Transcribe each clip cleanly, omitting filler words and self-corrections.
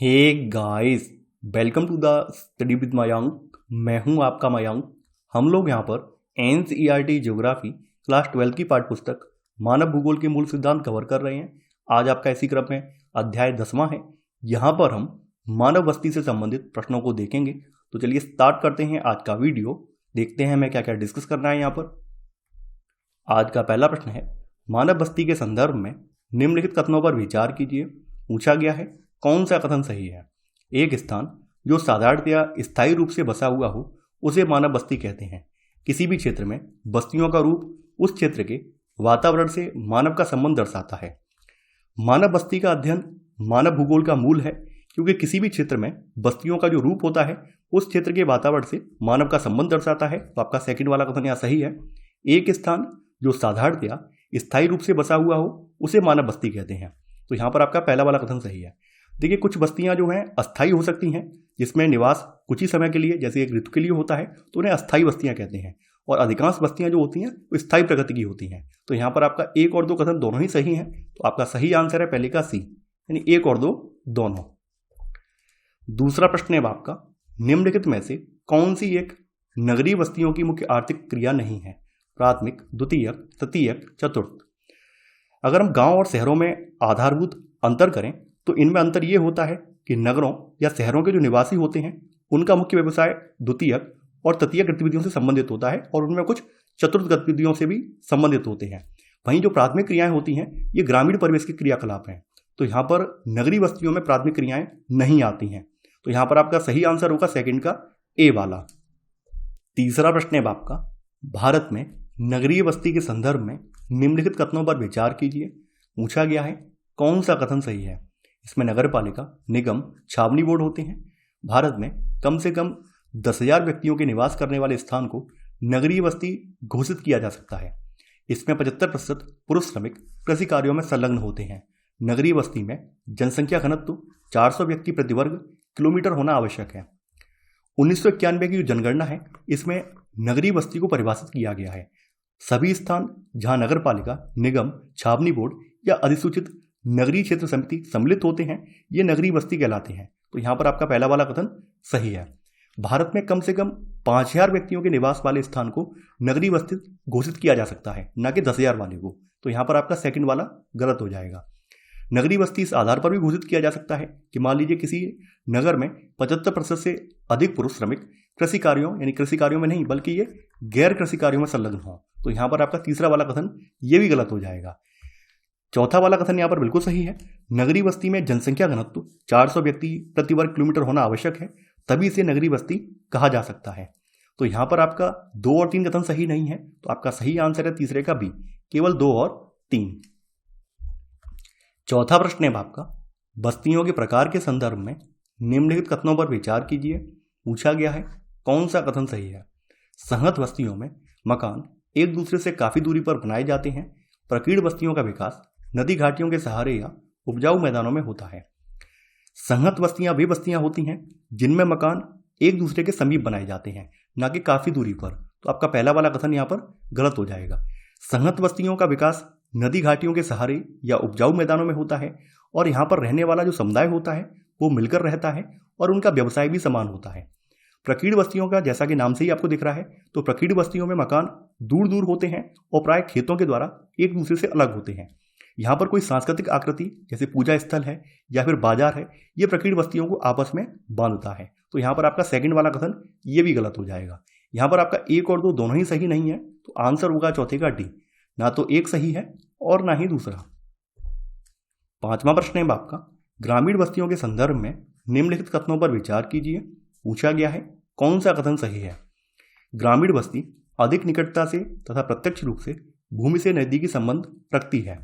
Hey guys, welcome to the study with Mayank. मैं हूं आपका मयंक। हम लोग यहां पर एनसीईआरटी ज्योग्राफी क्लास 12 की पाठ्य पुस्तक मानव भूगोल के मूल सिद्धांत कवर कर रहे हैं। आज आपका इसी क्रम में अध्याय 10वां है। यहां पर हम मानव बस्ती से संबंधित प्रश्नों को देखेंगे। तो चलिए स्टार्ट करते हैं आज का वीडियो। देखते हैं हमें क्या क्या डिस्कस करना है यहाँ पर। आज का पहला प्रश्न है, मानव बस्ती के संदर्भ में निम्नलिखित कथनों पर विचार कीजिए। पूछा गया है कौन सा कथन सही है। एक स्थान जो साधारणतया स्थायी रूप से बसा हुआ हो उसे मानव बस्ती कहते हैं। किसी भी क्षेत्र में बस्तियों का रूप उस क्षेत्र के वातावरण से मानव का संबंध दर्शाता है। मानव बस्ती का अध्ययन मानव भूगोल का मूल है, क्योंकि किसी भी क्षेत्र में बस्तियों का जो रूप होता है उस क्षेत्र के वातावरण से मानव का संबंध दर्शाता है। तो आपका सेकंड वाला कथन यहाँ सही है। एक स्थान जो साधारणतया स्थायी रूप से बसा हुआ हो उसे मानव बस्ती कहते हैं। तो यहाँ पर आपका पहला वाला कथन सही है। देखिए, कुछ बस्तियां जो हैं अस्थायी हो सकती हैं, जिसमें निवास कुछ ही समय के लिए जैसे एक ऋतु के लिए होता है, तो उन्हें अस्थायी बस्तियां कहते हैं। और अधिकांश बस्तियां जो होती हैं वो स्थायी प्रकृति की होती हैं। तो यहाँ पर आपका एक और दो कथन दोनों ही सही हैं। तो आपका सही आंसर है पहले का सी, यानी एक और दो दोनों। दूसरा प्रश्न है आपका, निम्नलिखित में से कौन सी एक नगरीय बस्तियों की मुख्य आर्थिक क्रिया नहीं है। प्राथमिक, द्वितीयक, तृतीयक, चतुर्थ। अगर हम गांव और शहरों में आधारभूत अंतर करें तो इनमें अंतर ये होता है कि नगरों या शहरों के जो निवासी होते हैं उनका मुख्य व्यवसाय द्वितीयक और तृतीयक गतिविधियों से संबंधित होता है, और उनमें कुछ चतुर्थ गतिविधियों से भी संबंधित होते हैं। वहीं जो प्राथमिक क्रियाएं होती हैं ये ग्रामीण परिवेश के क्रियाकलाप हैं। तो यहाँ पर नगरीय बस्तियों में प्राथमिक क्रियाएं नहीं आती हैं। तो यहाँ पर आपका सही आंसर होगा सेकंड का ए वाला। तीसरा प्रश्न है आपका, भारत में नगरीय बस्ती के संदर्भ में निम्नलिखित कथनों पर विचार कीजिए। पूछा गया है कौन सा कथन सही है। इसमें नगर पालिका, निगम, छावनी बोर्ड होते हैं। भारत में कम से कम 10,000 व्यक्तियों के निवास करने वाले स्थान को नगरीय बस्ती घोषित किया जा सकता है। इसमें 75% पुरुष श्रमिक कृषि कार्यों में संलग्न होते हैं। नगरीय बस्ती में जनसंख्या घनत्व 400 व्यक्ति प्रति वर्ग किलोमीटर होना आवश्यक है। 1991 की जो जनगणना है इसमें नगरीय बस्ती को परिभाषित किया गया है। सभी स्थान जहां नगर पालिका, निगम, छावनी बोर्ड या अधिसूचित नगरीय क्षेत्र समिति सम्मिलित होते हैं ये नगरीय बस्ती कहलाते हैं। तो यहाँ पर आपका पहला वाला कथन सही है। भारत में कम से कम 5,000 व्यक्तियों के निवास वाले स्थान को नगरीय बस्ती घोषित किया जा सकता है, न कि 10,000 वाले को। तो यहाँ पर आपका सेकंड वाला गलत हो जाएगा। नगरीय बस्ती इस आधार पर भी घोषित किया जा सकता है कि मान लीजिए किसी नगर में 75% से अधिक पुरुष श्रमिक कृषि कार्यों, यानी कृषि कार्यों में नहीं बल्कि ये गैर कृषि कार्यों में संलग्न हो। तो यहाँ पर आपका तीसरा वाला कथन ये भी गलत हो जाएगा। चौथा वाला कथन यहाँ पर बिल्कुल सही है। नगरीय बस्ती में जनसंख्या घनत्व 400 व्यक्ति प्रति वर्ग किलोमीटर होना आवश्यक है, तभी इसे नगरीय बस्ती कहा जा सकता है। तो यहाँ पर आपका 2 और 3 कथन सही नहीं है। तो आपका सही आंसर है तीसरे का बी, केवल 2 और 3। चौथा प्रश्न है आपका, बस्तियों के प्रकार के संदर्भ में निम्नलिखित कथनों पर विचार कीजिए। पूछा गया है कौन सा कथन सही है। संहत बस्तियों में मकान एक दूसरे से काफी दूरी पर बनाए जाते हैं। प्रकीर्ण बस्तियों का विकास नदी घाटियों के सहारे या उपजाऊ मैदानों में होता है। संहत बस्तियां वे बस्तियां होती हैं जिनमें मकान एक दूसरे के समीप बनाए जाते हैं, न कि काफी दूरी पर। तो आपका पहला वाला कथन यहाँ पर गलत हो जाएगा। संहत बस्तियों का विकास नदी घाटियों के सहारे या उपजाऊ मैदानों में होता है, और यहाँ पर रहने वाला जो समुदाय होता है वो मिलकर रहता है और उनका व्यवसाय भी समान होता है। प्रकीर्ण बस्तियों का जैसा कि नाम से ही आपको दिख रहा है, तो प्रकीर्ण बस्तियों में मकान दूर दूर होते हैं और प्राय खेतों के द्वारा एक दूसरे से अलग होते हैं। यहाँ पर कोई सांस्कृतिक आकृति जैसे पूजा स्थल है या फिर बाजार है, ये प्रकीर्ण बस्तियों को आपस में बांधता है। तो यहाँ पर आपका सेकंड वाला कथन ये भी गलत हो जाएगा। यहाँ पर आपका 1 और 2 दोनों ही सही नहीं है। तो आंसर होगा चौथे का डी, ना तो एक सही है और ना ही दूसरा। पांचवा प्रश्न है आपका, ग्रामीण बस्तियों के संदर्भ में निम्नलिखित कथनों पर विचार कीजिए। पूछा गया है कौन सा कथन सही है। ग्रामीण बस्ती अधिक निकटता से तथा प्रत्यक्ष रूप से भूमि से नजदीकी संबंध रखती है।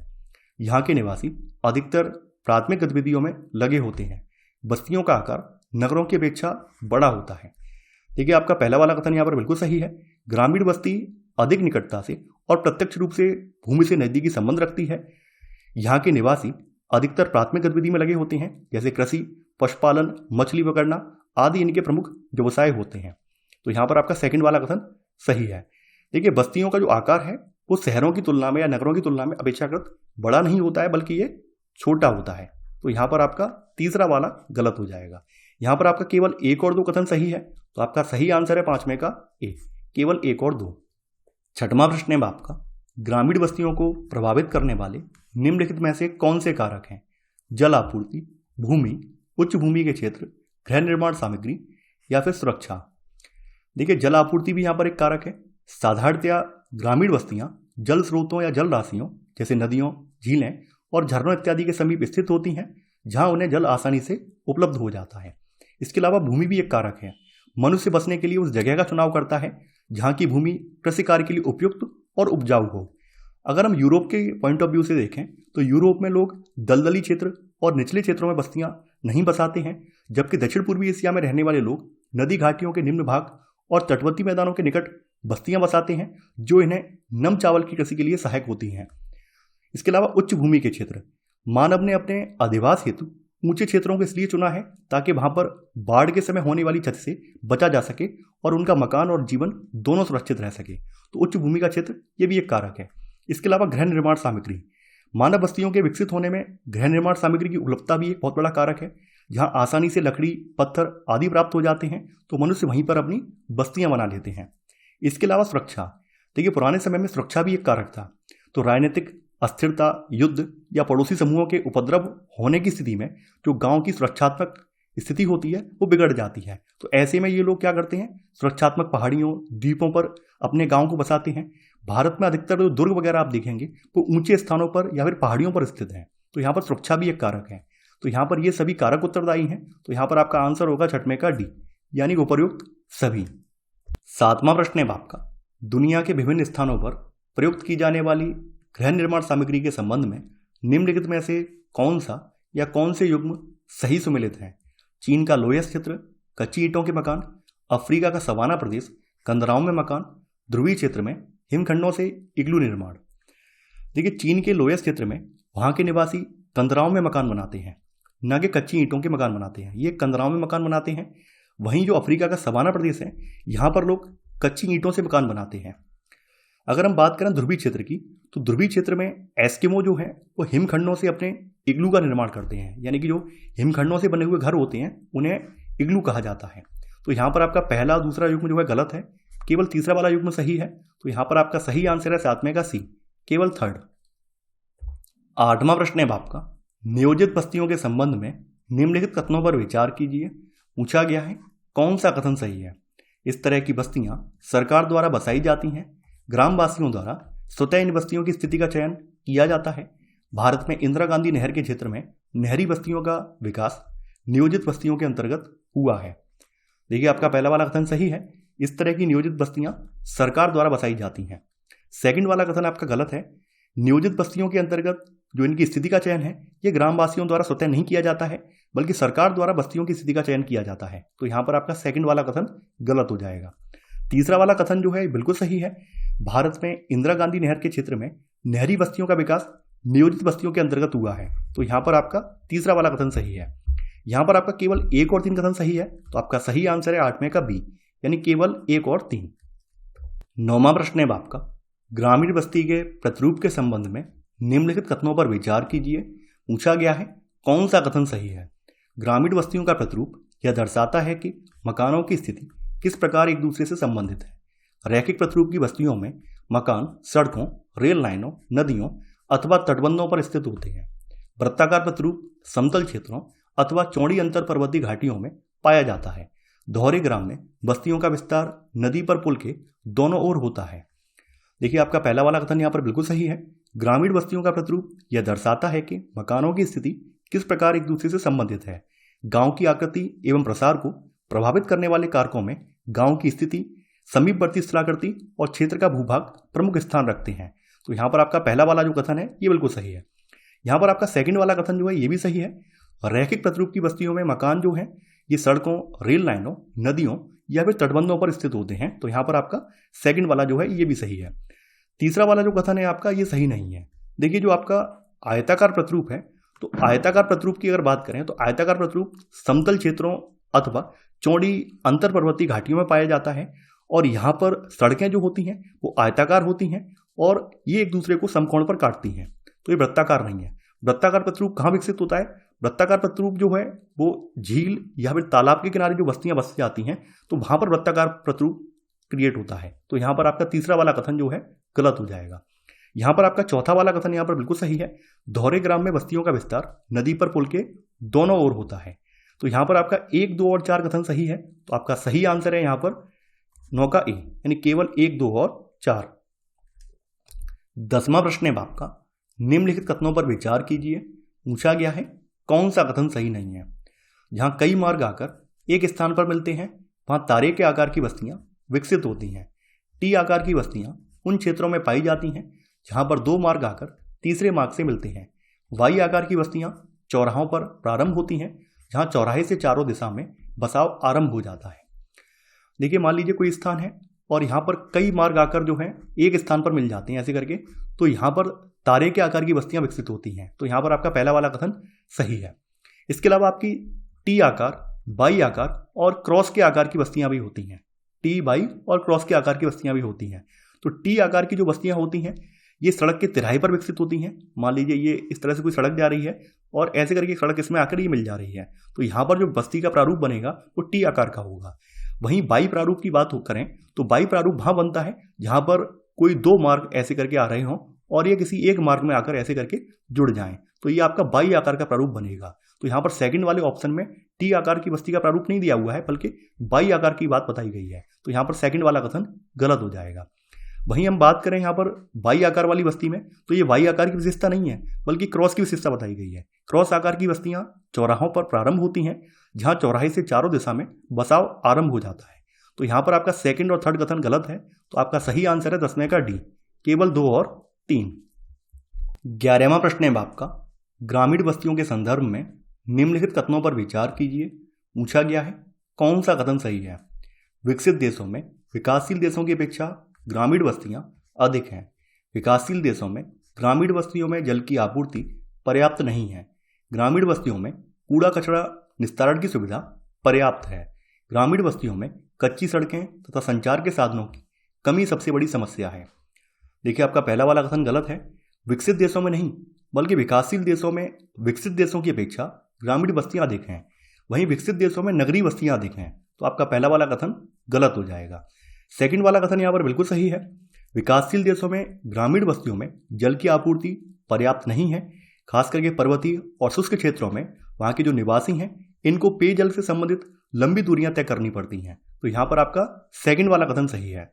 यहाँ के निवासी अधिकतर प्राथमिक गतिविधियों में लगे होते हैं। बस्तियों का आकार नगरों की अपेक्षा बड़ा होता है। देखिए, आपका पहला वाला कथन यहाँ पर बिल्कुल सही है। ग्रामीण बस्ती अधिक निकटता से और प्रत्यक्ष रूप से भूमि से नजदीकी संबंध रखती है। यहाँ के निवासी अधिकतर प्राथमिक गतिविधि में लगे होते हैं, जैसे कृषि, पशुपालन, मछली पकड़ना आदि इनके प्रमुख व्यवसाय होते हैं। तो यहाँ पर आपका सेकंड वाला कथन सही है। देखिए, बस्तियों का जो आकार है वो शहरों की तुलना में या नगरों की तुलना में अपेक्षाकृत बड़ा नहीं होता है, बल्कि ये छोटा होता है। तो यहाँ पर आपका तीसरा वाला गलत हो जाएगा। यहाँ पर आपका केवल 1 और 2 कथन सही है, तो आपका सही आंसर है 5वें का ए, केवल 1 और 2। छठवां प्रश्न है आपका, ग्रामीण बस्तियों को प्रभावित करने वाले निम्नलिखित में से कौन से कारक हैं? जल आपूर्ति, भूमि, उच्च भूमि के क्षेत्र, गृह निर्माण सामग्री या फिर सुरक्षा। देखिए, जल आपूर्ति भी यहाँ पर एक कारक है। साधारणतया ग्रामीण बस्तियां जल स्रोतों या जल राशियों जैसे नदियों, झीलें और झरनों इत्यादि के समीप स्थित होती हैं, जहां उन्हें जल आसानी से उपलब्ध हो जाता है। इसके अलावा भूमि भी एक कारक है। मनुष्य बसने के लिए उस जगह का चुनाव करता है जहाँ की भूमि कृषि कार्य के लिए उपयुक्त और उपजाऊ हो। अगर हम यूरोप के पॉइंट ऑफ व्यू से देखें तो यूरोप में लोग दलदली क्षेत्र और निचले क्षेत्रों में बस्तियां नहीं बसाते हैं, जबकि दक्षिण पूर्वी एशिया में रहने वाले लोग नदी घाटियों के निम्न भाग और तटवर्ती मैदानों के निकट बस्तियां बसाते हैं, जो इन्हें नम चावल की कृषि के लिए सहायक होती हैं। इसके अलावा उच्च भूमि के क्षेत्र, मानव ने अपने अधिवास हेतु ऊंचे क्षेत्रों को इसलिए चुना है ताकि वहां पर बाढ़ के समय होने वाली क्षति से बचा जा सके और उनका मकान और जीवन दोनों सुरक्षित रह सके। तो उच्च भूमि का क्षेत्र ये भी एक कारक है। इसके अलावा गृह निर्माण सामग्री, मानव बस्तियों के विकसित होने में गृह निर्माण सामग्री की उपलब्धता भी एक बहुत बड़ा कारक है। जहाँ आसानी से लकड़ी, पत्थर आदि प्राप्त हो जाते हैं तो मनुष्य वहीं पर अपनी बस्तियां बना लेते हैं। इसके अलावा सुरक्षा, देखिए पुराने समय में सुरक्षा भी एक कारक था। तो राजनीतिक अस्थिरता, युद्ध या पड़ोसी समूहों के उपद्रव होने की स्थिति में जो गांव की सुरक्षात्मक स्थिति होती है वो बिगड़ जाती है। तो ऐसे में ये लोग क्या करते हैं, सुरक्षात्मक पहाड़ियों, द्वीपों पर अपने गांव को बसाते हैं। भारत में अधिकतर जो दुर्ग वगैरह आप देखेंगे वो ऊंचे स्थानों पर या फिर पहाड़ियों पर स्थित हैं। तो यहाँ पर सुरक्षा भी एक कारक है। तो यहाँ पर ये सभी कारक उत्तरदायी हैं। तो यहाँ पर आपका आंसर होगा 6वें का डी, यानी उपर्युक्त सभी। 7वां प्रश्न है आपका, दुनिया के विभिन्न स्थानों पर प्रयुक्त की जाने वाली गृह निर्माण सामग्री के संबंध में निम्नलिखित में से कौन सा या कौन से युग्म सही सुमेलित हैं? चीन का लोयस क्षेत्र, कच्ची ईंटों के मकान, अफ्रीका का सवाना प्रदेश, कंदराओं में मकान, ध्रुवीय क्षेत्र में हिमखंडों से इग्लू निर्माण। देखिए, चीन के लोयस क्षेत्र में वहाँ के निवासी कंदराओं में मकान बनाते हैं, न कि कच्ची ईंटों के मकान बनाते हैं। ये कंदराओं में मकान बनाते हैं। वहीं जो अफ्रीका का सवाना प्रदेश है, यहाँ पर लोग कच्ची ईंटों से मकान बनाते हैं। अगर हम बात करें ध्रुवीय क्षेत्र की, तो ध्रुवीय क्षेत्र में एस्किमो जो है वो हिमखंडों से अपने इग्लू का निर्माण करते हैं, यानी कि जो हिमखंडों से बने हुए घर होते हैं उन्हें इग्लू कहा जाता है। तो यहाँ पर आपका पहला और दूसरा युग्म जो है गलत है, केवल तीसरा वाला युग्म सही है। तो यहाँ पर आपका सही आंसर है 7वें का सी, केवल थर्ड। 8वां प्रश्न है आपका, नियोजित बस्तियों के संबंध में निम्नलिखित कथनों पर विचार कीजिए। पूछा गया है कौन सा कथन सही है? इस तरह की बस्तियां सरकार द्वारा बसाई जाती हैं, ग्रामवासियों द्वारा स्वतः इन बस्तियों की स्थिति का चयन किया जाता है। भारत में इंदिरा गांधी नहर के क्षेत्र में नहरी बस्तियों का विकास नियोजित बस्तियों के अंतर्गत हुआ है। देखिए, आपका पहला वाला कथन सही है, इस तरह की नियोजित बस्तियां सरकार द्वारा बसाई जाती हैं। सेकंड वाला कथन आपका गलत है। नियोजित बस्तियों के अंतर्गत जो इनकी स्थिति का चयन है ये ग्रामवासियों द्वारा स्वतः नहीं किया जाता है, बल्कि सरकार द्वारा बस्तियों की स्थिति का चयन किया जाता है। तो यहाँ पर आपका सेकंड वाला कथन गलत हो जाएगा। तीसरा वाला कथन जो है बिल्कुल सही है। भारत में इंदिरा गांधी नहर के क्षेत्र में नहरी बस्तियों का विकास नियोजित बस्तियों के अंतर्गत हुआ है। तो यहाँ पर आपका तीसरा वाला कथन सही है। यहाँ पर आपका केवल 1 और 3 कथन सही है। तो आपका सही आंसर है 8वें का बी, यानी केवल 1 और 3। 9वां प्रश्न है आपका, ग्रामीण बस्ती के प्रतिरूप के संबंध में निम्नलिखित कथनों पर विचार कीजिए। पूछा गया है कौन सा कथन सही है? ग्रामीण बस्तियों का प्रतिरूप यह दर्शाता है कि मकानों की स्थिति किस प्रकार एक दूसरे से संबंधित है। रैखिक प्रतिरूप की बस्तियों में मकान सड़कों, रेल लाइनों, नदियों अथवा तटबंधों पर स्थित होते हैं। वृत्ताकार प्रतिरूप समतल क्षेत्रों अथवा चौड़ी अंतर पर्वतीय घाटियों में पाया जाता है। दोहरे ग्राम में बस्तियों का विस्तार नदी पर पुल के दोनों ओर होता है। देखिए, आपका पहला वाला कथन यहाँ पर बिल्कुल सही है। ग्रामीण बस्तियों का प्रतिरूप यह दर्शाता है कि मकानों की स्थिति किस प्रकार एक दूसरे से संबंधित है। गांव की आकृति एवं प्रसार को प्रभावित करने वाले कारकों में गांव की स्थिति, समीपवर्ती स्थलाकृति और क्षेत्र का भूभाग प्रमुख स्थान रखते हैं। तो यहाँ पर आपका पहला वाला जो कथन है ये बिल्कुल सही है। यहाँ पर आपका सेकंड वाला कथन जो है ये भी सही है। रैखिक प्रतिरूप की बस्तियों में मकान जो है ये सड़कों, रेल लाइनों, नदियों या फिर तटबंधों पर स्थित होते हैं। तो यहाँ पर आपका सेकंड वाला जो है ये भी सही है। तीसरा वाला जो कथन है आपका ये सही नहीं है। देखिए, जो आपका आयताकार प्रतिरूप है, तो आयताकार प्रतिरूप की अगर बात करें तो आयताकार प्रतिरूप समतल क्षेत्रों अथवा चौड़ी अंतर पर्वतीय घाटियों में पाया जाता है। और यहाँ पर सड़कें जो होती हैं वो आयताकार होती हैं और ये एक दूसरे को समकोण पर काटती हैं। तो ये वृत्ताकार नहीं है। वृत्ताकार प्रतिरूप कहाँ विकसित होता है? वृत्ताकार प्रतिरूप जो है वो झील या फिर तालाब के किनारे जो बस्तियां बस जाती हैं तो वहां पर वृत्ताकार प्रतिरूप क्रिएट होता है। तो यहाँ पर आपका तीसरा वाला कथन जो है गलत हो जाएगा। यहाँ पर आपका चौथा वाला कथन यहाँ पर बिल्कुल सही है। दोहरे ग्राम में बस्तियों का विस्तार नदी पर पुल के दोनों ओर होता है। तो यहाँ पर आपका 1, 2 और 4 कथन सही है। तो आपका सही आंसर है यहाँ पर 9 का ए, यानी केवल 1, 2 और 4। 10वां प्रश्न है आपका, निम्नलिखित कथनों पर विचार कीजिए। पूछा गया है कौन सा कथन सही नहीं है। जहां कई मार्ग आकर एक स्थान पर मिलते हैं वहां तारे के आकार की बस्तियां विकसित होती हैं। टी आकार की बस्तियां उन क्षेत्रों में पाई जाती हैं जहां पर 2 मार्ग आकर तीसरे मार्ग से मिलते हैं। वाई आकार की बस्तियां चौराहों पर प्रारंभ होती हैं जहां चौराहे से चारों दिशा में बसाव आरंभ हो जाता है। देखिए, मान लीजिए कोई स्थान है और यहाँ पर कई मार्ग आकर जो हैं एक स्थान पर मिल जाते हैं ऐसे करके, तो यहाँ पर तारे के आकार की बस्तियां विकसित होती हैं। तो यहाँ पर आपका पहला वाला कथन सही है। इसके अलावा आपकी टी आकार, बाई आकार और क्रॉस के आकार की बस्तियां भी होती हैं। टी, बाई और क्रॉस के आकार की बस्तियां भी होती हैं। तो टी आकार की जो बस्तियां होती हैं ये सड़क के तिराहे पर विकसित होती हैं। मान लीजिए ये इस तरह से कोई सड़क जा रही है और ऐसे करके सड़क इसमें आकर ये मिल जा रही है, तो यहाँ पर जो बस्ती का प्रारूप बनेगा वो टी आकार का होगा। वहीं बाई प्रारूप की बात करें तो बाई प्रारूप वहां बनता है जहां पर कोई 2 मार्ग ऐसे करके आ रहे हों और ये किसी एक मार्ग में आकर ऐसे करके जुड़ जाएं, तो ये आपका बाई आकार का प्रारूप बनेगा। तो यहाँ पर सेकंड वाले ऑप्शन में टी आकार की बस्ती का प्रारूप नहीं दिया हुआ है बल्कि बाई आकार की बात बताई गई है। तो यहाँ पर सेकंड वाला कथन गलत हो जाएगा। वहीं हम बात करें यहाँ पर बाई आकार वाली बस्ती में, तो ये वाई आकार की विशेषता नहीं है बल्कि क्रॉस की विशेषता बताई गई है। क्रॉस आकार की बस्तियां चौराहों पर प्रारंभ होती हैं जहां चौराहे से चारों दिशा में बसाव आरंभ हो जाता है। तो यहाँ पर आपका सेकंड और थर्ड कथन गलत है। तो आपका सही आंसर है 10वें का डी, केवल 2 और 3। 11वां प्रश्न है आपका, ग्रामीण बस्तियों के संदर्भ में निम्नलिखित कथनों पर विचार कीजिए। पूछा गया है कौन सा कथन सही है। विकसित देशों में विकासशील देशों की अपेक्षा ग्रामीण बस्तियां अधिक हैं। विकासशील देशों में ग्रामीण बस्तियों में जल की आपूर्ति पर्याप्त नहीं है। ग्रामीण बस्तियों में कूड़ा कचरा निस्तारण की सुविधा पर्याप्त है। ग्रामीण बस्तियों में कच्ची सड़कें तथा संचार के साधनों की कमी सबसे बड़ी समस्या है। देखिए, आपका पहला वाला कथन गलत है। विकसित देशों में नहीं बल्कि विकासशील देशों में विकसित देशों की अपेक्षा ग्रामीण बस्तियां अधिक हैं। वहीं विकसित देशों में नगरीय बस्तियां अधिक हैं। तो आपका पहला वाला कथन गलत हो जाएगा। सेकंड वाला कथन यहाँ पर बिल्कुल सही है। विकासशील देशों में ग्रामीण बस्तियों में जल की आपूर्ति पर्याप्त नहीं है। खास करके पर्वतीय और शुष्क क्षेत्रों में वहाँ के जो निवासी हैं इनको पेयजल से संबंधित लंबी दूरियां तय करनी पड़ती हैं। तो यहाँ पर आपका सेकंड वाला कथन सही है।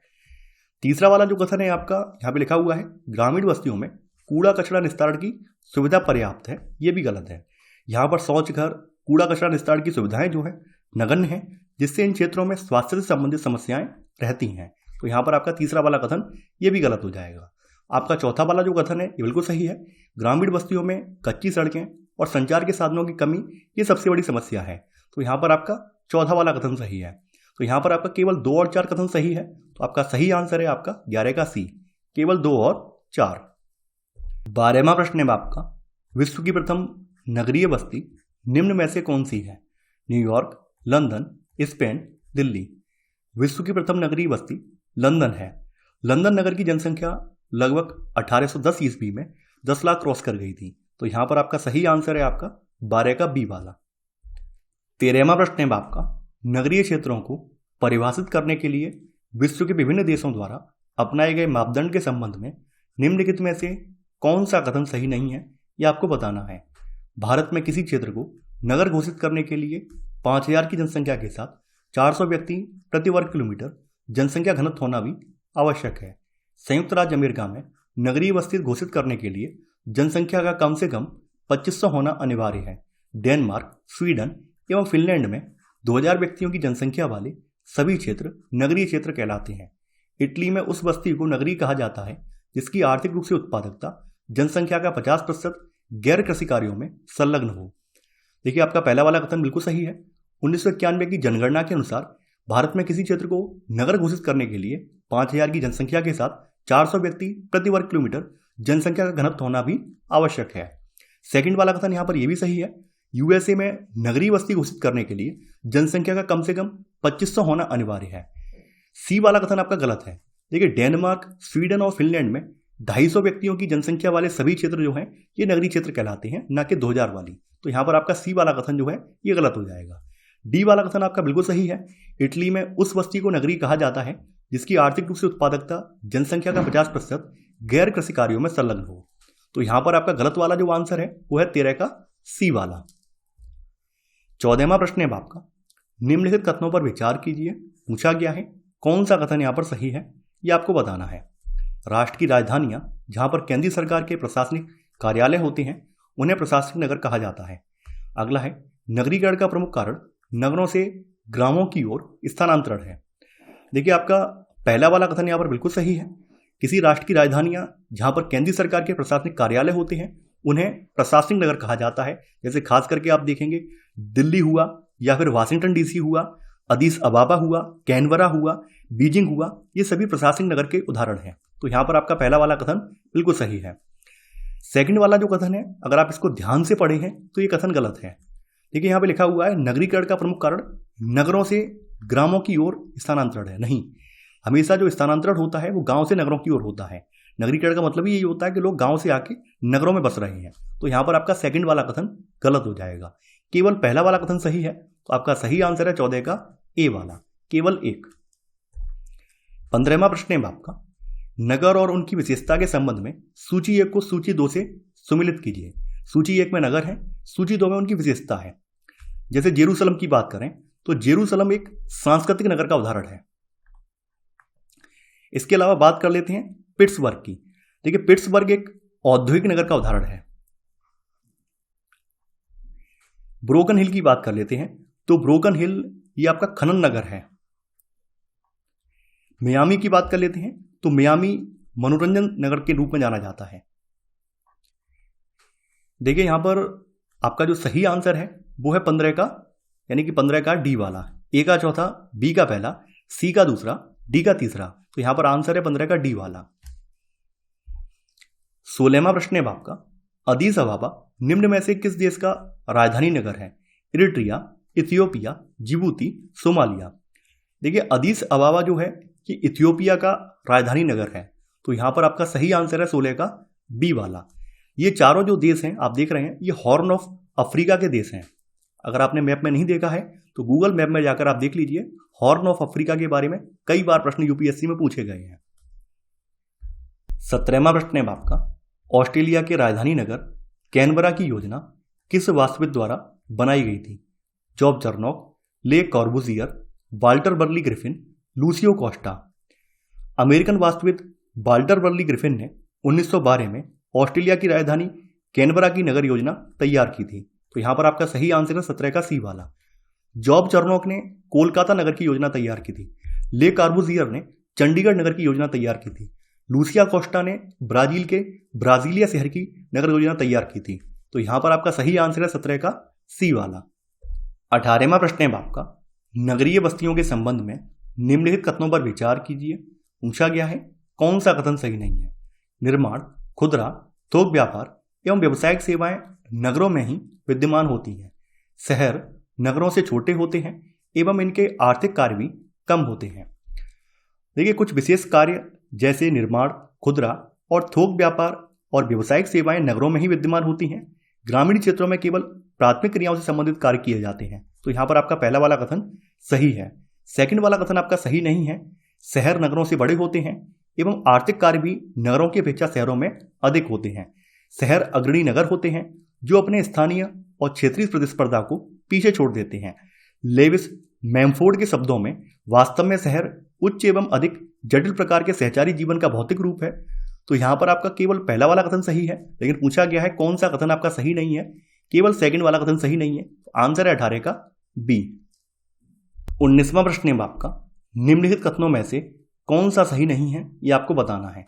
तीसरा वाला जो कथन है आपका यहाँ पे लिखा हुआ है ग्रामीण बस्तियों में कूड़ा कचरा निस्तारण की सुविधा पर्याप्त है, ये भी गलत है। यहाँ पर शौच घर, कूड़ा कचरा निस्तारण की सुविधाएं जो है नगण्य है, जिससे इन क्षेत्रों में स्वास्थ्य से संबंधित समस्याएं रहती हैं। तो यहाँ पर आपका तीसरा वाला कथन ये भी गलत हो जाएगा। आपका चौथा वाला जो कथन है ये बिल्कुल सही है। ग्रामीण बस्तियों में कच्ची सड़कें और संचार के साधनों की कमी ये सबसे बड़ी समस्या है। तो यहाँ पर आपका चौथा वाला कथन सही है। तो यहाँ पर आपका केवल 2 और 4 कथन सही है। तो आपका सही आंसर है आपका 11 का सी, केवल 2 और 4। 12वां प्रश्न है आपका, विश्व की प्रथम नगरीय बस्ती निम्न में से कौन सी है। New York, London, Spain, Delhi. विश्व की प्रथम नगरीय बस्ती लंदन है। लंदन नगर की जनसंख्या लगभग 1810 ईस्वी में 10 लाख क्रॉस कर गई थी। तो यहाँ पर आपका सही आंसर है आपका 12 का बी वाला। 13वां प्रश्न है आपका, नगरीय क्षेत्रों को परिभाषित करने के लिए विश्व के विभिन्न देशों द्वारा अपनाए गए मापदंड के संबंध में निम्नलिखित में से कौन सा कथन सही नहीं है, यह आपको बताना है। भारत में किसी क्षेत्र को नगर घोषित करने के लिए 5000 की जनसंख्या के साथ 400 व्यक्ति प्रति वर्ग किलोमीटर जनसंख्या घनत्व होना भी आवश्यक है। संयुक्त राज्य अमेरिका में नगरीय बस्ती घोषित करने के लिए जनसंख्या का कम से कम 2500 होना अनिवार्य है। डेनमार्क, स्वीडन एवं फिनलैंड में 2000 व्यक्तियों की जनसंख्या वाले सभी क्षेत्र नगरीय क्षेत्र कहलाते हैं। इटली में उस बस्ती को नगरीय कहा जाता है जिसकी आर्थिक रूप से उत्पादकता जनसंख्या का 50% गैर कृषि कार्यों में संलग्न हो। देखिए, आपका पहला वाला कथन बिल्कुल सही है। 1991 की जनगणना के अनुसार भारत में किसी क्षेत्र को नगर घोषित करने के लिए 5000 की जनसंख्या के साथ 400 व्यक्ति प्रति वर्ग किलोमीटर जनसंख्या का घनत्व होना भी आवश्यक है। सेकंड वाला कथन यहाँ पर यह भी सही है। यूएसए में नगरीय बस्ती घोषित करने के लिए जनसंख्या का कम से कम 2500 होना अनिवार्य है। सी वाला कथन आपका गलत है। देखिए, डेनमार्क, स्वीडन और फिनलैंड में 250 व्यक्तियों की जनसंख्या वाले सभी क्षेत्र जो हैं ये नगरीय क्षेत्र कहलाते हैं, ना कि 2000 वाली। तो यहाँ पर आपका सी वाला कथन जो है ये गलत हो जाएगा। डी वाला कथन आपका बिल्कुल सही है। इटली में उस बस्ती को नगरी कहा जाता है जिसकी आर्थिक रूप से उत्पादकता जनसंख्या का 50% गैर कृषि कार्यों में संलग्न हो। तो यहां पर आपका गलत वाला जो आंसर है वो है 13 का सी वाला। 14वां प्रश्न है आपका, निम्नलिखित कथनों पर विचार कीजिए। पूछा गया है कौन सा कथन यहां पर सही है, यह आपको बताना है। राष्ट्र की राजधानियां जहां पर केंद्रीय सरकार के प्रशासनिक कार्यालय होते हैं उन्हें प्रशासनिक नगर कहा जाता है। अगला है, नगरीकरण का प्रमुख कारण नगरों से ग्रामों की ओर स्थानांतरण है। देखिए आपका पहला वाला कथन यहाँ पर बिल्कुल सही है। किसी राष्ट्र की राजधानियां जहां पर केंद्रीय सरकार के प्रशासनिक कार्यालय होते हैं उन्हें प्रशासनिक नगर कहा जाता है। जैसे खास करके आप देखेंगे दिल्ली हुआ या फिर वाशिंगटन डीसी हुआ, अदीस अबाबा हुआ, कैनबरा हुआ, बीजिंग हुआ, ये सभी प्रशासनिक नगर के उदाहरण हैं। तो यहाँ पर आपका पहला वाला कथन बिल्कुल सही है। सेकंड वाला जो कथन है अगर आप इसको ध्यान से पढ़े हैं तो ये कथन गलत है। देखिए यहाँ पे लिखा हुआ है नगरीकरण का प्रमुख कारण नगरों से ग्रामों की ओर स्थानांतरण है। नहीं, हमेशा जो स्थानांतरण होता है वो गांव से नगरों की ओर होता है। नगरीकरण का मतलब यही होता है कि लोग गांव से आके नगरों में बस रहे हैं। तो यहाँ पर आपका सेकंड वाला कथन गलत हो जाएगा। केवल पहला वाला कथन सही है। तो आपका सही आंसर है 14 का ए वाला, केवल एक। 15वां प्रश्न है आपका, नगर और उनकी विशेषता के संबंध में सूची 1 को सूची 2 से सुमिलित कीजिए। सूची 1 में नगर है, सूची 2 में उनकी विशेषता है। जैसे जेरूसलम की बात करें तो जेरूसलम एक सांस्कृतिक नगर का उदाहरण है। इसके अलावा बात कर लेते हैं पिट्सबर्ग की। देखिए पिट्सबर्ग एक औद्योगिक नगर का उदाहरण है। ब्रोकन हिल की बात कर लेते हैं तो ब्रोकन हिल ये आपका खनन नगर है। मियामी की बात कर लेते हैं तो मियामी मनोरंजन नगर के रूप में जाना जाता है। देखिए यहां पर आपका जो सही आंसर है वो है 15 का, यानी कि 15 का डी वाला। ए का चौथा, बी का पहला, सी का दूसरा, डी का तीसरा। तो यहां पर आंसर है 15 का डी वाला। 16वां प्रश्न है आपका, अदीस अबाबा निम्न में से किस देश का राजधानी नगर है? Eritrea, Ethiopia, Djibouti, Somalia. देखिए अदीस अबाबा जो है ये इथियोपिया का राजधानी नगर है। तो यहां पर आपका सही आंसर है 16 का बी वाला। ये चारों जो देश हैं आप देख रहे हैं ये हॉर्न ऑफ अफ्रीका के देश हैं। अगर आपने मैप में नहीं देखा है तो गूगल मैप में जाकर आप देख लीजिए। हॉर्न ऑफ अफ्रीका के बारे में कई बार प्रश्न यूपीएससी में पूछे गए हैं। 17वां प्रश्न है आपका, ऑस्ट्रेलिया के राजधानी नगर कैनबरा की योजना किस वास्तविक द्वारा बनाई गई थी? Job Charnock, Le Corbusier, Walter Burley Griffin, Lucio Costa. American वास्तविद वाल्टर बर्ली ग्रिफिन ने 1912 में ऑस्ट्रेलिया की राजधानी कैनबरा की नगर योजना तैयार की थी। तो यहां पर आपका सही आंसर है 17 का सी वाला। जॉब चरनॉक ने कोलकाता नगर की योजना तैयार की थी। ले कार्बुजियर ने चंडीगढ़ नगर की योजना तैयार की थी। लूसिया कोस्टा ने ब्राजील के ब्राजीलिया शहर की नगर योजना तैयार की थी। तो यहां पर आपका सही आंसर है 17 का सी वाला। 18वां प्रश्न है आपका, नगरीय बस्तियों के संबंध में निम्नलिखित कथनों पर विचार कीजिए। पूछा गया है कौन सा कथन सही नहीं है? निर्माण, खुदरा, थोक व्यापार एवं व्यावसायिक सेवाएं नगरों में ही विद्यमान होती हैं। शहर नगरों से छोटे होते हैं एवं इनके आर्थिक कार्य भी कम होते हैं। देखिए कुछ विशेष कार्य जैसे निर्माण, खुदरा और थोक व्यापार और व्यावसायिक सेवाएं नगरों में ही विद्यमान होती हैं। ग्रामीण क्षेत्रों में केवल प्राथमिक क्रियाओं से संबंधित कार्य किए जाते हैं। तो यहां पर आपका पहला वाला कथन सही है। सेकंड वाला कथन आपका सही नहीं है। शहर नगरों से बड़े होते हैं एवं आर्थिक कार्य भी नगरों की अपेक्षा शहरों में अधिक होते हैं। शहर अग्रणी नगर होते हैं जो अपने स्थानीय और क्षेत्रीय प्रतिस्पर्धा को पीछे छोड़ देते हैं। लेविस मैमफोर्ड के शब्दों में वास्तव में शहर उच्च एवं अधिक जटिल प्रकार के सहचारी जीवन का भौतिक रूप है। तो यहां पर आपका केवल पहला वाला कथन सही है, लेकिन पूछा गया है कौन सा कथन आपका सही नहीं है? केवल सेकंड वाला कथन सही नहीं है। आंसर है 18 का बी। 19वां प्रश्न है आपका, निम्नलिखित कथनों में से कौन सा सही नहीं है ये आपको बताना है।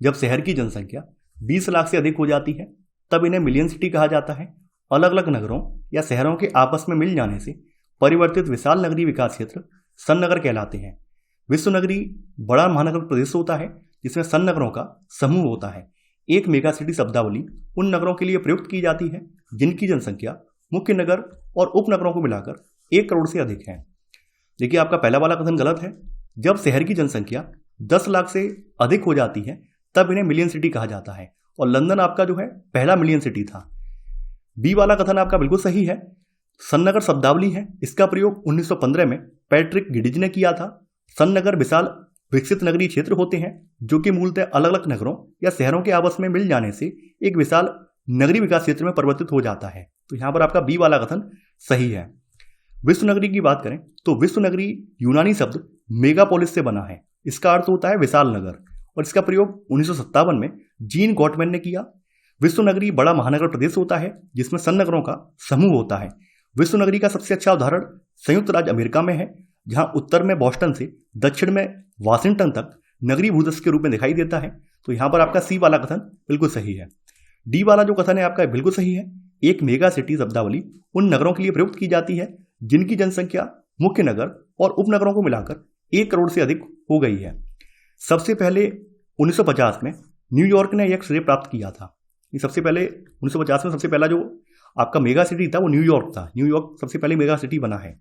जब शहर की जनसंख्या 20 लाख से अधिक हो जाती है तब इन्हें मिलियन सिटी कहा जाता है। अलग अलग नगरों या शहरों के आपस में मिल जाने से परिवर्तित विशाल नगरीय विकास क्षेत्र सन्नगर कहलाते हैं। विश्व नगरी बड़ा महानगर प्रदेश होता है जिसमें सन्नगरों का समूह होता है। एक मेगा सिटी शब्दावली उन नगरों के लिए प्रयुक्त की जाती है जिनकी जनसंख्या मुख्य नगर और उपनगरों को मिलाकर 1 करोड़ से अधिक है। देखिए आपका पहला वाला कथन गलत है। जब शहर की जनसंख्या 10 लाख से अधिक हो जाती है तब इन्हें मिलियन सिटी कहा जाता है और लंदन आपका जो है पहला मिलियन सिटी था। बी वाला कथन आपका बिल्कुल सही है। सन्नगर शब्दावली है, इसका प्रयोग 1915 में पैट्रिक गिडिज ने किया था। सन्नगर विशाल विकसित नगरीय क्षेत्र होते हैं जो कि मूलतः अलग अलग नगरों या शहरों के आपस में मिल जाने से एक विशाल नगरीय विकास क्षेत्र में परिवर्तित हो जाता है। तो यहां पर आपका बी वाला कथन सही है। विश्व नगरी की बात करें तो विश्व नगरी यूनानी शब्द मेगापोलिस से बना है। इसका अर्थ होता है विशाल नगर और इसका प्रयोग 1957 में जीन गॉटमैन ने किया। विश्व नगरी बड़ा महानगर प्रदेश होता है जिसमें सन्नगरों का समूह होता है। विश्व नगरी का सबसे अच्छा उदाहरण संयुक्त राज्य अमेरिका में है, जहां उत्तर में बॉस्टन से दक्षिण में वाशिंगटन तक नगरीय भूदश के रूप में दिखाई देता है। तो यहां पर आपका सी वाला कथन बिल्कुल सही है। डी वाला जो कथन है आपका बिल्कुल सही है। एक मेगा सिटी शब्दावली उन नगरों के लिए प्रयुक्त की जाती है जिनकी जनसंख्या मुख्य नगर और उपनगरों को मिलाकर 1 करोड़ से अधिक हो गई है। सबसे पहले 1950 में न्यूयॉर्क ने यह श्रेय प्राप्त किया था। सबसे पहले 1950 में सबसे पहला जो आपका मेगा सिटी था वो न्यूयॉर्क था। न्यूयॉर्क सबसे पहले मेगा सिटी बना है।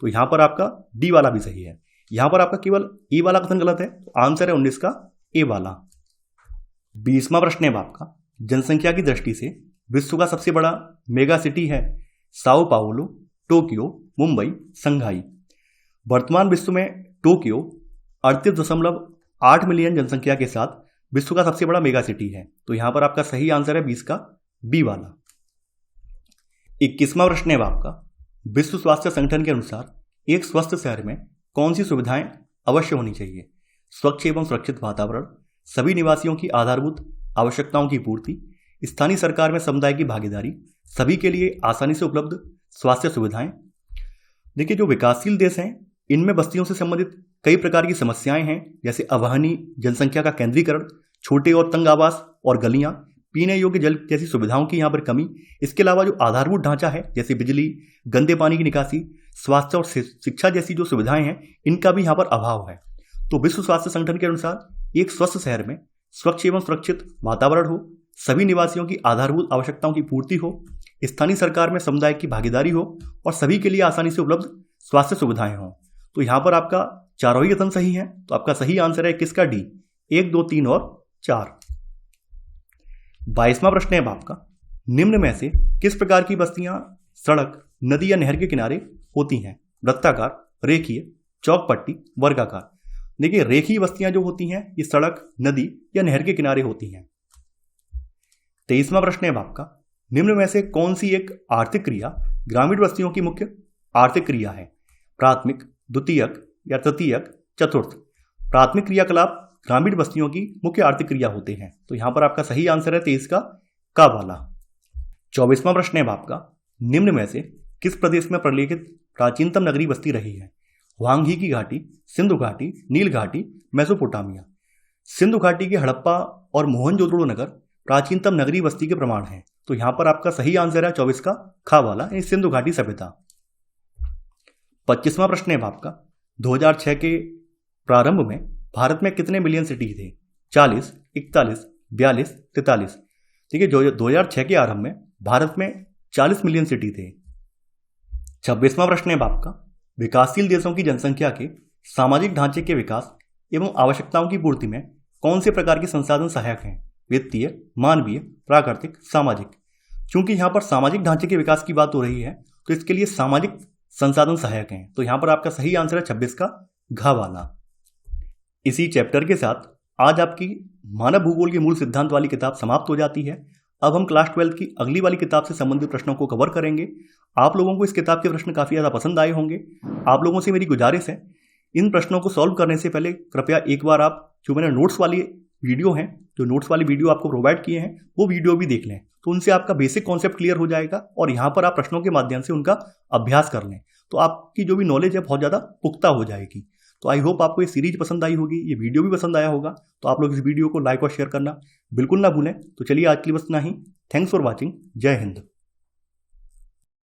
तो यहां पर आपका डी वाला भी सही है। यहां पर आपका केवल ए वाला कथन गलत है, तो आंसर है 19 का ए वाला। 20वां प्रश्न है आपका, जनसंख्या की दृष्टि से विश्व का सबसे बड़ा मेगा सिटी है साओ पाउलो, टोक्यो, मुंबई, संघाई। वर्तमान विश्व में टोक्यो 38.8 मिलियन जनसंख्या के साथ विश्व का सबसे बड़ा मेगा सिटी है। तो यहां पर आपका सही आंसर है 20 का बी वाला। 21वां प्रश्न है आपका, विश्व स्वास्थ्य संगठन के अनुसार एक स्वस्थ शहर में कौन सी सुविधाएं अवश्य होनी चाहिए? स्वच्छ एवं सुरक्षित वातावरण, सभी निवासियों की आधारभूत आवश्यकताओं की पूर्ति, स्थानीय सरकार में समुदाय की भागीदारी, सभी के लिए आसानी से उपलब्ध स्वास्थ्य सुविधाएं। देखिए, जो विकासशील देश हैं इनमें बस्तियों से संबंधित कई प्रकार की समस्याएं हैं, जैसे अवाहनी जनसंख्या का केंद्रीकरण, छोटे और तंग आवास और गलियां, पीने योग्य जल जैसी सुविधाओं की यहाँ पर कमी। इसके अलावा जो आधारभूत ढांचा है जैसे बिजली, गंदे पानी की निकासी, स्वास्थ्य और शिक्षा जैसी जो सुविधाएं हैं इनका भी यहाँ पर अभाव है। तो विश्व स्वास्थ्य संगठन के अनुसार एक स्वस्थ शहर में स्वच्छ एवं सुरक्षित वातावरण हो, सभी निवासियों की आधारभूत आवश्यकताओं की पूर्ति हो, स्थानीय सरकार में समुदाय की भागीदारी हो और सभी के लिए आसानी से उपलब्ध स्वास्थ्य सुविधाएं हों। तो यहाँ पर आपका चारों ही कथन सही है। तो आपका सही आंसर है किसका? डी, 1, 2, 3 और 4। 22वां प्रश्न है आपका, निम्न में से किस प्रकार की बस्तियां सड़क, नदी या नहर के किनारे होती हैं? वृत्ताकार, रेखीय, चौकपट्टी, वर्गाकार। देखिए, रेखीय बस्तियां जो होती हैं ये सड़क, नदी या नहर के किनारे होती हैं। 23वां प्रश्न है आपका, निम्न में से कौन सी एक आर्थिक क्रिया ग्रामीण बस्तियों की मुख्य आर्थिक क्रिया है? प्राथमिक, द्वितीयक या तृतीयक, चतुर्थ। प्राथमिक क्रियाकलाप ग्रामीण बस्तियों की मुख्य आर्थिक क्रिया होते हैं। तो यहां पर आपका सही आंसर है 23 का वाला। 24वां प्रश्न है आपका, निम्न में से किस प्रदेश में प्रलेखित प्राचीनतम नगरीय बस्ती रही है? वांगी की घाटी, सिंधु घाटी, नील घाटी, मेसोपोटामिया। सिंधु घाटी के हड़प्पा और मोहनजोदड़ो नगर प्राचीनतम नगरीय बस्ती के प्रमाण हैं। तो यहां पर आपका सही आंसर है 24 का खा वाला, सिंधु घाटी सभ्यता। 25वां प्रश्न है आपका, 2006 के प्रारंभ में भारत में कितने मिलियन सिटी थे? 40, 41, 42, 43। ठीक है, 2006 के आरंभ में भारत में 40 मिलियन सिटी थे। 26वां प्रश्न है आपका, विकासशील देशों की जनसंख्या के सामाजिक ढांचे के विकास एवं आवश्यकताओं की पूर्ति में कौन से प्रकार के संसाधन सहायक हैं? वित्तीय, मानवीय, प्राकृतिक, सामाजिक। क्योंकि यहां पर सामाजिक ढांचे के विकास की बात हो रही है तो इसके लिए सामाजिक संसाधन सहायक हैं। तो यहां पर आपका सही आंसर है 26 का घ वाला। इसी चैप्टर के साथ आज आपकी मानव भूगोल के मूल सिद्धांत वाली किताब समाप्त हो जाती है। अब हम क्लास 12 की अगली वाली किताब से संबंधित प्रश्नों को कवर करेंगे। आप लोगों को इस किताब के प्रश्न काफ़ी ज़्यादा पसंद आए होंगे। आप लोगों से मेरी गुजारिश है, इन प्रश्नों को सॉल्व करने से पहले कृपया एक बार आप जो मैंने नोट्स वाली वीडियो हैं, जो नोट्स वाली वीडियो आपको प्रोवाइड किए हैं, वो वीडियो भी देख लें। तो उनसे आपका बेसिक कॉन्सेप्ट क्लियर हो जाएगा और यहाँ पर आप प्रश्नों के माध्यम से उनका अभ्यास कर लें तो आपकी जो भी नॉलेज है बहुत ज़्यादा पुख्ता हो जाएगी। तो आई होप आपको ये सीरीज पसंद आई होगी, ये वीडियो भी पसंद आया होगा। तो आप लोग इस वीडियो को लाइक और शेयर करना बिल्कुल ना भूलें। तो चलिए आज के लिए बस इतना ही। Thanks for watching. जय हिंद।